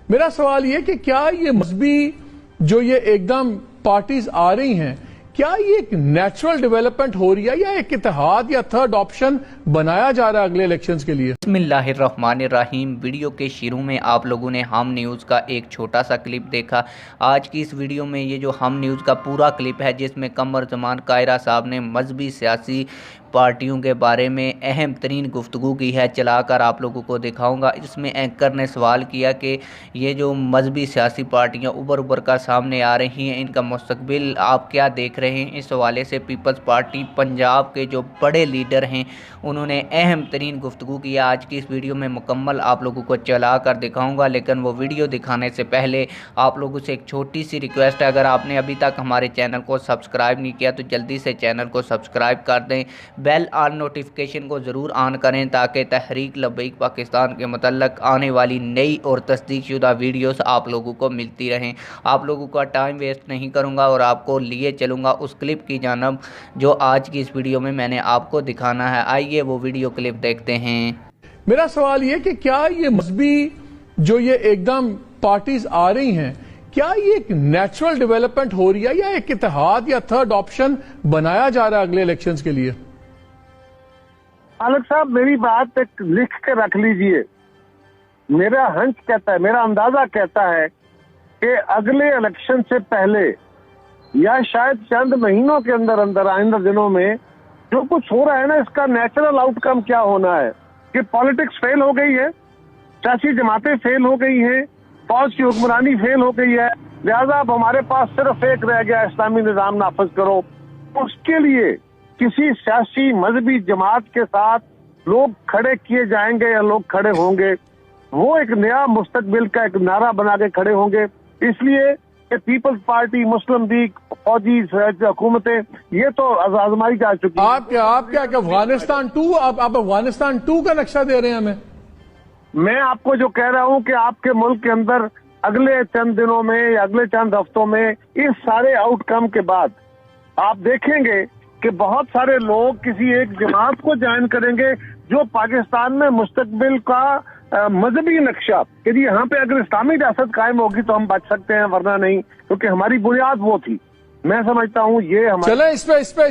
मेरा सवाल ये कि क्या ये मजहबी जो ये एकदम पार्टीज आ रही हैं, क्या ये एक नेचुरल डेवलपमेंट हो रही है या एक इत्तेहाद या थर्ड ऑप्शन बनाया जा रहा है अगले इलेक्शंस के लिए? बिस्मिल्लाहिर्रहमानिर्रहीम। वीडियो के शुरू में आप लोगों ने हम न्यूज़ का एक छोटा सा क्लिप देखा। आज की इस वीडियो में ये जो हम न्यूज़ का पूरा क्लिप है, जिसमें कमर जमान कायरा साहब ने मजहबी सियासी पार्टियों के बारे में अहम तरीन गुफ्तगू की है, चलाकर आप लोगों को दिखाऊंगा। इसमें एंकर ने सवाल किया कि ये जो मजहबी सियासी पार्टियां उभर उभर कर सामने आ रही हैं, इनका मुस्तकबिल आप क्या देख रहे हैं। इस हवाले से पीपल्स पार्टी पंजाब के जो बड़े लीडर हैं, उन्होंने अहम तरीन गुफ्तगू किया। आज की इस वीडियो में मुकम्मल आप लोगों को चला कर दिखाऊँगा, लेकिन वो वीडियो दिखाने से पहले आप लोगों से एक छोटी सी रिक्वेस्ट है, अगर आपने अभी तक हमारे चैनल को सब्सक्राइब नहीं किया तो जल्दी से चैनल को सब्सक्राइब कर दें, बेल और नोटिफिकेशन को ज़रूर ऑन करें ताकि तहरीक लब्बैक पाकिस्तान के मतलब आने वाली नई और तस्दीकशुदा वीडियोस आप लोगों को मिलती रहें। आप लोगों का टाइम वेस्ट नहीं करूंगा और आपको लिए चलूंगा उस क्लिप की जानब जो आज की इस वीडियो में मैंने आपको दिखाना है। आइए वो वीडियो क्लिप देखते हैं। मेरा सवाल ये कि क्या ये मजहबी जो ये एकदम पार्टीज आ रही हैं, क्या ये एक नेचुरल डेवलपमेंट हो रही है या एक इत्तेहाद या थर्ड ऑप्शन बनाया जा रहा है अगले इलेक्शंस के लिए? खालिद साहब, मेरी बात एक लिख के रख लीजिए। मेरा हंच कहता है, मेरा अंदाजा कहता है कि अगले इलेक्शन से पहले या शायद चंद महीनों के अंदर अंदर आइंदा दिनों में जो कुछ हो रहा है ना, इसका नेचुरल आउटकम क्या होना है कि पॉलिटिक्स फेल हो गई है, सियासी जमातें फेल हो गई हैं, फौज की हुक्मरानी फेल हो गई है, लिहाजा अब हमारे पास सिर्फ एक रह गया, इस्लामी निजाम नाफिज करो। उसके लिए किसी सियासी मजहबी जमात के साथ लोग खड़े किए जाएंगे या लोग खड़े होंगे, वो एक नया मुस्तकबिल का एक नारा बना के खड़े होंगे। इसलिए पीपल्स पार्टी, मुस्लिम लीग, फौजी हुकूमतें, ये तो आजमाई जा चुकी है। आप क्या अफगानिस्तान 2, आप अफगानिस्तान 2 का नक्शा दे रहे हैं हमें? मैं आपको जो कह रहा हूं कि आपके मुल्क के अंदर अगले चंद दिनों में या अगले चंद हफ्तों में इस सारे आउटकम के बाद आप देखेंगे कि बहुत सारे लोग किसी एक जमात को ज्वाइन करेंगे जो पाकिस्तान में मुस्तकबिल का मजहबी नक्शा, यदि यहाँ पे अगर इस्लामी रियासत कायम होगी तो हम बच सकते हैं, वरना नहीं, क्योंकि हमारी बुनियाद वो थी। मैं समझता हूँ ये हमारे चले इस पे